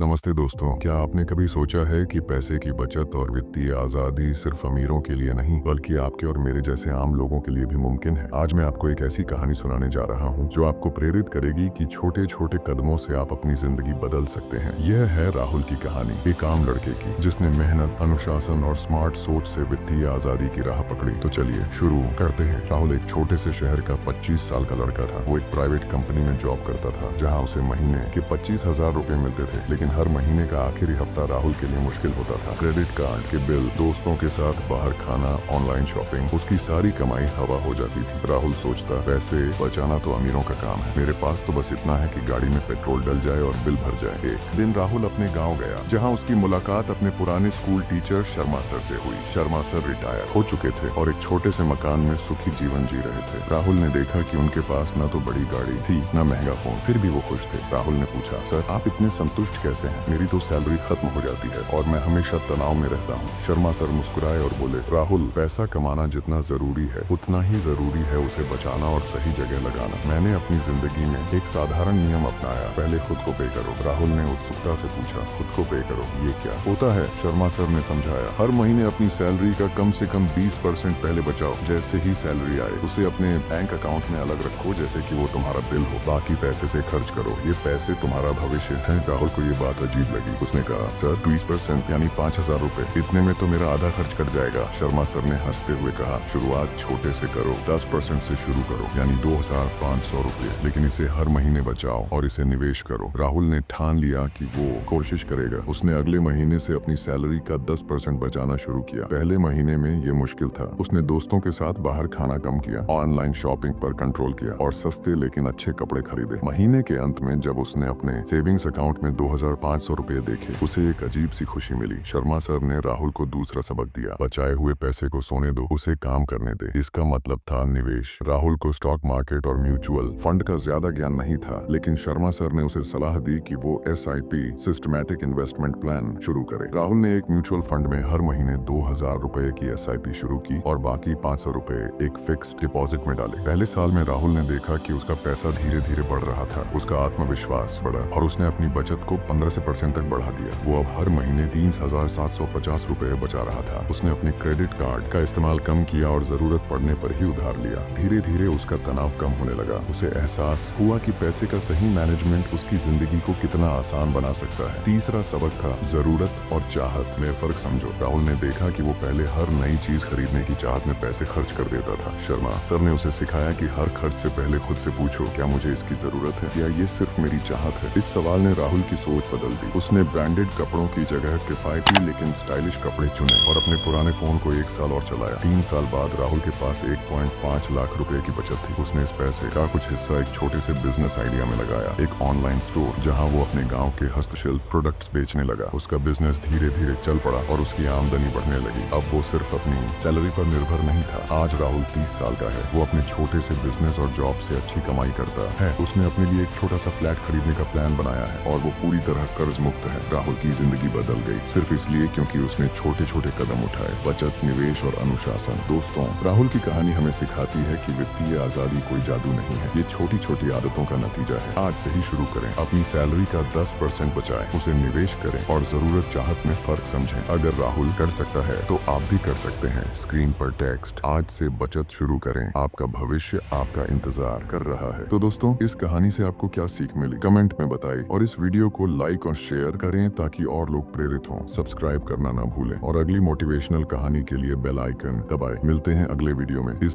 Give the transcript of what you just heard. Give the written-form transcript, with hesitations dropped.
नमस्ते दोस्तों, क्या आपने कभी सोचा है कि पैसे की बचत और वित्तीय आजादी सिर्फ अमीरों के लिए नहीं बल्कि आपके और मेरे जैसे आम लोगों के लिए भी मुमकिन है। आज मैं आपको एक ऐसी कहानी सुनाने जा रहा हूं जो आपको प्रेरित करेगी कि छोटे छोटे कदमों से आप अपनी जिंदगी बदल सकते हैं। यह है राहुल की कहानी, एक आम लड़के की जिसने मेहनत, अनुशासन और स्मार्ट सोच से वित्तीय आजादी की राह पकड़ी। तो चलिए शुरू करते हैं। राहुल एक छोटे से शहर का 25 साल का लड़का था। वो एक प्राइवेट कंपनी में जॉब करता था जहाँ उसे महीने के 25,000 रुपए मिलते थे, लेकिन हर महीने का आखिरी हफ्ता राहुल के लिए मुश्किल होता था। क्रेडिट कार्ड के बिल, दोस्तों के साथ बाहर खाना, ऑनलाइन शॉपिंग, उसकी सारी कमाई हवा हो जाती थी। राहुल सोचता, पैसे बचाना तो अमीरों का काम है, मेरे पास तो बस इतना है कि गाड़ी में पेट्रोल डल जाए और बिल भर जाए। एक दिन राहुल अपने गाँव गया जहाँ उसकी मुलाकात अपने पुराने स्कूल टीचर शर्मा सर से हुई। शर्मा सर रिटायर हो चुके थे और एक छोटे से मकान में सुखी जीवन जी रहे थे। राहुल ने देखा कि उनके पास न तो बड़ी गाड़ी थी न महंगा फोन, फिर भी वो खुश थे। राहुल ने पूछा, सर आप इतने संतुष्ट कैसे हैं? मेरी तो सैलरी खत्म हो जाती है और मैं हमेशा तनाव में रहता हूँ। शर्मा सर मुस्कुराए और बोले, राहुल पैसा कमाना जितना जरूरी है उतना ही जरूरी है उसे बचाना और सही जगह लगाना। मैंने अपनी जिंदगी में एक साधारण नियम अपनाया, पहले खुद को पे करो। राहुल ने उत्सुकता से पूछा, खुद को पे करो ये क्या होता है? शर्मा सर ने समझाया, हर महीने अपनी सैलरी का कम से कम 20% पहले बचाओ। जैसे ही सैलरी आए उसे अपने बैंक अकाउंट में अलग रखो जैसे कि वो तुम्हारा बिल हो। बाकी पैसे से खर्च करो, ये पैसे तुम्हारा भविष्य है। राहुल को ये बात अजीब लगी। उसने कहा, सर 20% यानी 5,000 रुपए, इतने में तो मेरा आधा खर्च कट जाएगा। शर्मा सर ने हंसते हुए कहा, शुरुआत छोटे से करो, 10% से शुरू करो यानी 2,500 रुपए, लेकिन इसे हर महीने बचाओ और इसे निवेश करो। राहुल ने ठान लिया कि वो कोशिश करेगा। उसने अगले महीने से अपनी सैलरी का 10% बचाना शुरू किया। पहले महीने में ये मुश्किल था। उसने दोस्तों के साथ बाहर खाना कम किया, ऑनलाइन शॉपिंग पर कंट्रोल किया और सस्ते लेकिन अच्छे कपड़े खरीदे। महीने के अंत में जब उसने अपने सेविंग्स अकाउंट में 2,500 रुपए देखे, उसे एक अजीब सी खुशी मिली। शर्मा सर ने राहुल को दूसरा सबक दिया, बचाए हुए पैसे को सोने दो, उसे काम करने दे। इसका मतलब था निवेश। राहुल को स्टॉक मार्केट और म्यूचुअल फंड का ज्यादा ज्ञान नहीं था, लेकिन शर्मा सर ने उसे सलाह दी कि वो SIP सिस्टमैटिक इन्वेस्टमेंट प्लान शुरू करे। राहुल ने एक म्यूचुअल फंड में हर महीने 2,000 रुपए की SIP शुरू की और बाकी 500 रुपए एक फिक्स डिपॉजिट में डाले। पहले साल में राहुल ने देखा कि उसका पैसा धीरे धीरे बढ़ रहा था। उसका आत्मविश्वास बढ़ा और उसने अपनी बचत को 15% तक बढ़ा दिया। वो अब हर महीने 3,750 रुपए बचा रहा था। उसने अपने क्रेडिट कार्ड का इस्तेमाल कम किया और जरूरत पड़ने पर ही उधार लिया। धीरे धीरे उसका तनाव कम होने लगा। उसे एहसास हुआ कि पैसे का सही मैनेजमेंट उसकी जिंदगी को कितना आसान बना सकता है। तीसरा सबक था जरूरत और चाहत में फर्क समझो। राहुल ने देखा कि वो पहले हर नई चीज खरीदने की चाहत में पैसे खर्च कर देता था। शर्मा सर ने उसे सिखाया कि हर खर्च से पहले खुद से पूछो, क्या मुझे इसकी जरूरत है या ये सिर्फ मेरी चाहत है? इस सवाल ने राहुल की सोच बदल दी। उसने ब्रांडेड कपड़ों की जगह किफायती लेकिन स्टाइलिश कपड़े चुने और अपने पुराने फोन को 1 साल और चलाया। 3 साल बाद राहुल के पास 1.5 लाख रुपए की बचत थी। उसने इस पैसे का कुछ हिस्सा एक छोटे से बिजनेस आइडिया में लगाया, एक ऑनलाइन स्टोर जहां वो अपने गांव के हस्तशिल्प प्रोडक्ट्स बेचने लगा। उसका बिजनेस धीरे धीरे चल पड़ा और उसकी आमदनी बढ़ने लगी। अब वो सिर्फ अपनी सैलरी पर निर्भर नहीं था। आज राहुल 30 साल का है। वो अपने छोटे से बिजनेस और जॉब से अच्छी कमाई करता है। उसने अपने लिए एक छोटा सा फ्लैट खरीदने का प्लान बनाया है और वो पूरी तरह कर्ज मुक्त है। राहुल की जिंदगी बदल गई सिर्फ इसलिए क्योंकि उसने छोटे छोटे कदम उठाए, बचत, निवेश और अनुशासन। दोस्तों, राहुल की कहानी हमें सिखाती है कि वित्तीय आजादी कोई जादू नहीं है, ये छोटी छोटी आदतों का नतीजा है। आज से ही शुरू करें, अपनी सैलरी का 10% बचाएं, उसे निवेश करें और जरूरत चाहत में फर्क समझें। अगर राहुल कर सकता है तो आप भी कर सकते हैं। स्क्रीन पर टेक्स्ट, आज से बचत शुरू करें, आपका भविष्य आपका इंतजार कर रहा है। तो दोस्तों, इस कहानी से आपको क्या सीख मिली कमेंट में बताइए और इस वीडियो को लाइक और शेयर करें ताकि और लोग प्रेरित हों। सब्सक्राइब करना ना भूलें और अगली मोटिवेशनल कहानी के लिए बेल आइकन दबाएं। मिलते हैं अगले वीडियो में। इस